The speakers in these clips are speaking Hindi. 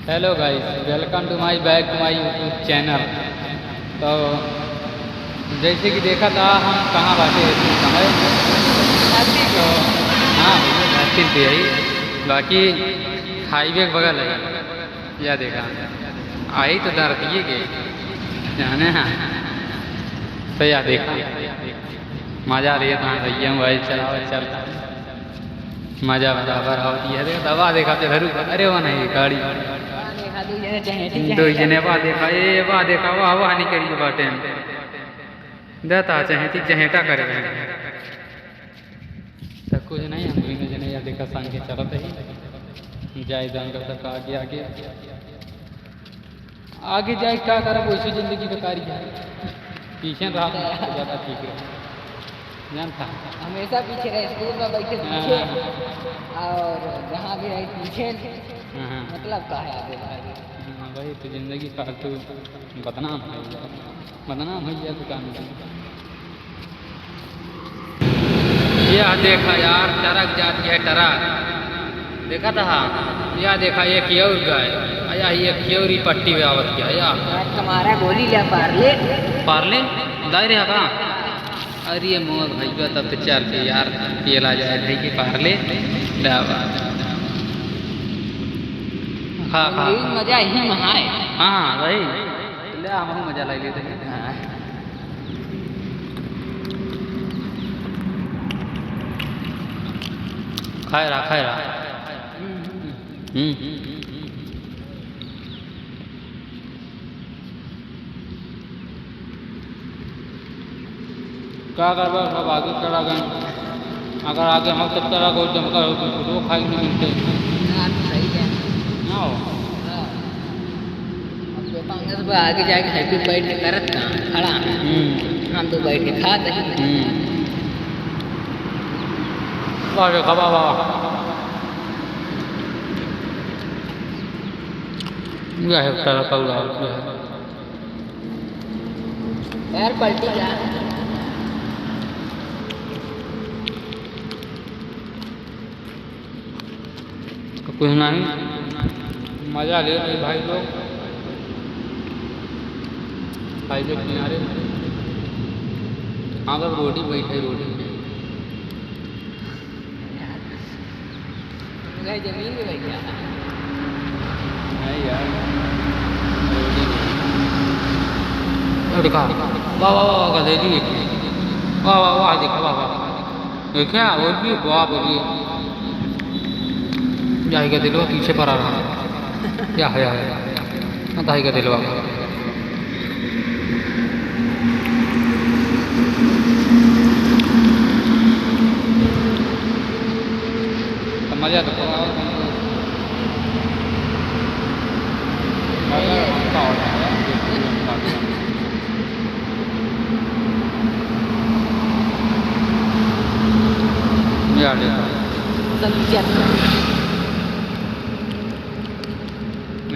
Hello guys, welcome to my back to my YouTube channel. तो जैसे कि देखा था हम कहाँ बाटे इस समय तो हाँ भैया घाटी पे यही बाकी हाईवे के बगल है। या देखा आई तो डरती के जाने हाँ तो या देखा मज़ा आ रही है। कहाँ भैया मोबाइल चलाओ चलता मज़ा बराबर होती है। देखा दवा देखा तो घर अरे वो नहीं गाड़ी दो जने बा देखा ये बा देखा वाह वाह नहीं करी बाटे देता चहेती चहेटा करे तो कुछ नहीं। हम भी जने या देखा संग के चलत ही जाए जंगल तक आगे आगे आगे जाए क्या करा वैसी जिंदगी बेकारी जाए पीछे रहा तो ज़्यादा ठीक रहे जानता हमेशा पीछे रहे, स्कूल में बैठे पीछे और जहाँ भी रहे पीछे। मतलब का है आगे भाई तो जिंदगी का तो बदनाम है तो काम यह देखा यार ट्रक जाती है ट्रक देखा था। यह देखा ये क्यों गाय आया ये क्योरी पट्टी में आवत किया यार तुम्हारा गोली लिया पार्ले पार्ले दायरे कहाँ अरे ये मोह भैया तब तो चल के यार पियला जाए भाई की पार्ले हाँ हाँ मजा ही महा है। हाँ भाई ले हम मजा ला लेते हैं। खाए रहा क्या कर सब आगे चला गए। अगर आगे हम सब तरह को जमकर तो खाई नहीं मिलते सही है ना हो। अब आगे जाके हैप्पी बैठ के करत कहाँ खड़ा हम तो बैठ के खाते वाह खबा वाह यह है तरह पौड़ा पैर पलटी जा कुछ नहीं मज़ा ले रहे भाई लोग हाईवे किनारे। हाँ तब रोटी बैठे रोटी जमीन में बैठ गया नहीं यार रोटी खा वाह वाह वाह का दे दी वाह वाह वाह देखा वाह वाह देखा और भी वाह बोलिए जाएगा दिलवा पीछे पर आ रहा क्या है जाएगा दिलवा मजा तो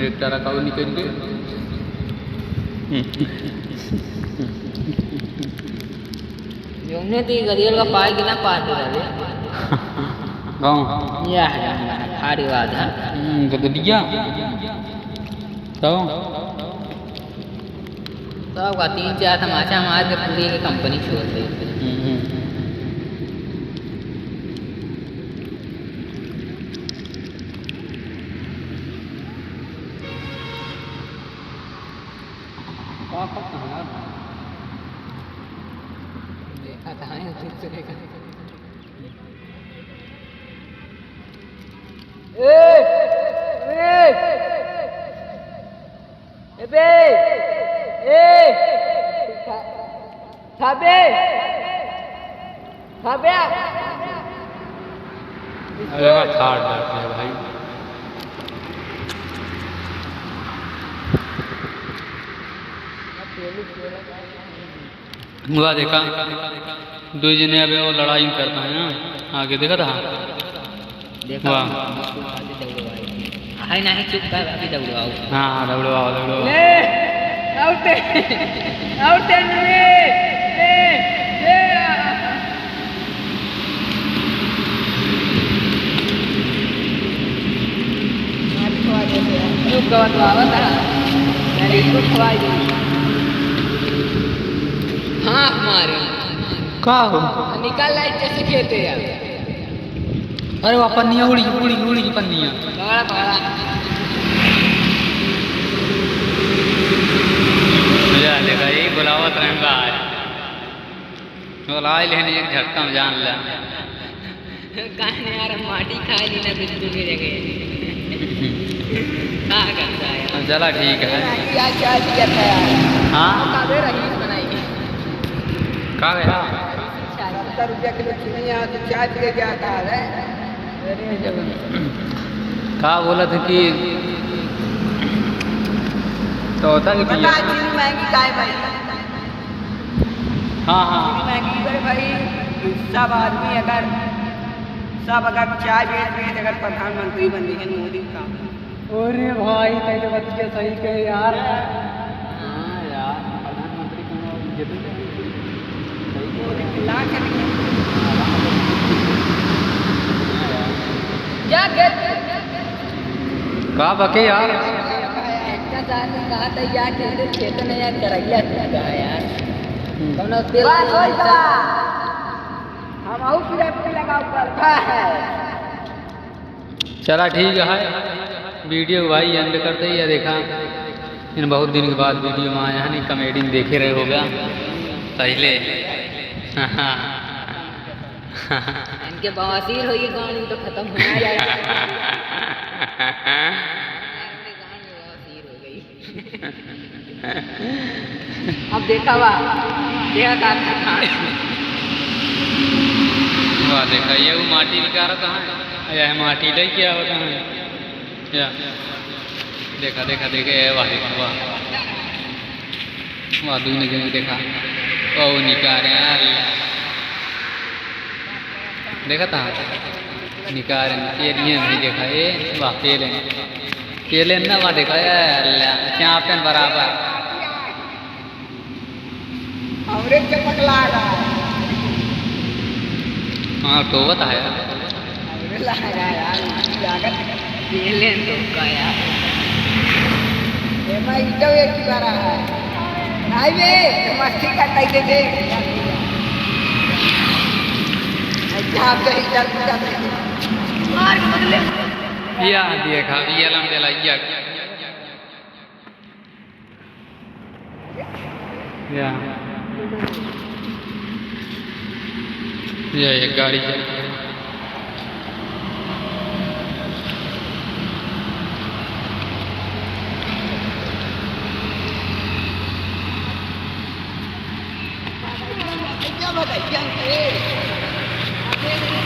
एक तरह का निकल के हमने तो गदियल का पाए कि ना पार दे रहे गाँव यह है खाड़ी बात है गदलिया तो का 3-4 तमाचा मार के पूरी की कंपनी छोड़ दी। देखा था भाई हुआ देखा दो जने अबे वो लड़ाई करता है ना आगे देखा था देखा हाय नहीं चुप कर अभी दौड़ाओ हाँ दौड़वाओ ले आउटे आउटे ले खूब गवत आवत है मेरी को खवाई दी हाँ हमारे का हो निकाल लाई जैसे खेते यार अरे वह पन्नियाँ उड़ी उड़ी उड़ी की पन्नियाँ बड़ा बड़ा देखा यही बुलावत रहूँगा बोला लेने एक झटका में जान ले कहने यार माटी खा ली ना बिल्कुल की जगह क्या करता है चला ठीक है क्या क्या दिया था यार हाँ काबे रही बनाई का गया 70 रुपया किलो चीनी यहाँ तो चाय दिए क्या था है का बोला था कि तो होता कि पता है चीनी महंगी का है भाई हाँ हाँ चीनी महंगी है भाई सब आदमी अगर चाय बेच अगर प्रधानमंत्री बन गए मोदी का अरे भाई तय तो बात क्या सही कहे यार हाँ यार प्रधानमंत्री को क्या का बके यार कहा था यार खेत में यार करैया था यार हम आउ फिर लगाओ पड़ता है चला ठीक है वीडियो भाई एंड करते ही देखा इन बहुत दिन के बाद वीडियो में आया नहीं कॉमेडी में देखे रहे होगा पहले इनके बवासीर हुई गाड़ी तो खत्म हो जाएगा अब देखा वाह देखा वाह देखा ये वो माटी निकाल कहाँ है यह माटी ले क्या होता है या देखा देखा देखे वाह देखा वाह वाह दूने के देखा ओ निकाल यार देखा था निकाल ये नहीं देखा ये वाह केले ना वाह देखा यार क्या पेन बराबर हमरे चमक लगा हाँ तो बता है हमरे लगा यार लागत केले तो का यार ये मैं इटो एक ही बार है भाई बे मस्ती करता ही दे जहाँ पे इधर मार के बदले या देखा ये लम देला या एक गाड़ी चल रही है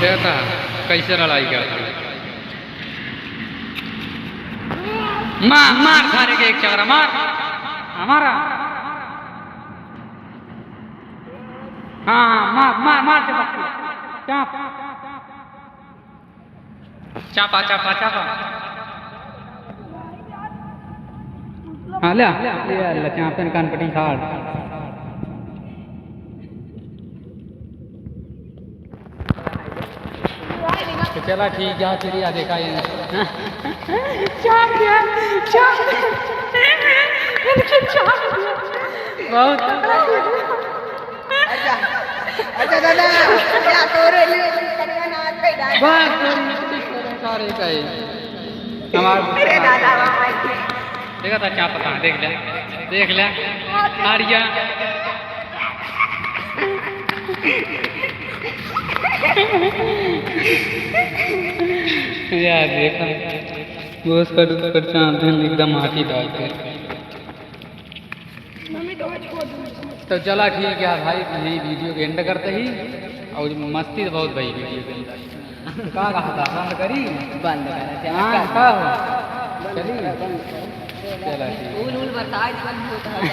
देखा कैसे लड़ाई करता है मार मार सारे के एक चक्रा मार हमारा हाँ मार मार मार चाप चापा चापा चापा हाँ ले ले चापन कान पटी खाड़ तो चला ठीक है चिड़िया देखा ये बहुत अच्छा दादा क्या तोरे लिए कड़वा नाच पे डाल बस सारे कई हमारे अरे दादा देखा था क्या पता देख ले आर्या यार देखा बहुत करता एकदम हाथी डाल के तो चला ठीक है भाई यही वीडियो के एंड करते ही और मस्ती तो बहुत भाई वीडियो के अंदर कहाँ कहा था बंद करी बंद हाँ का हो चलिए चला ठीक फूल वूल बरसात बंद होता है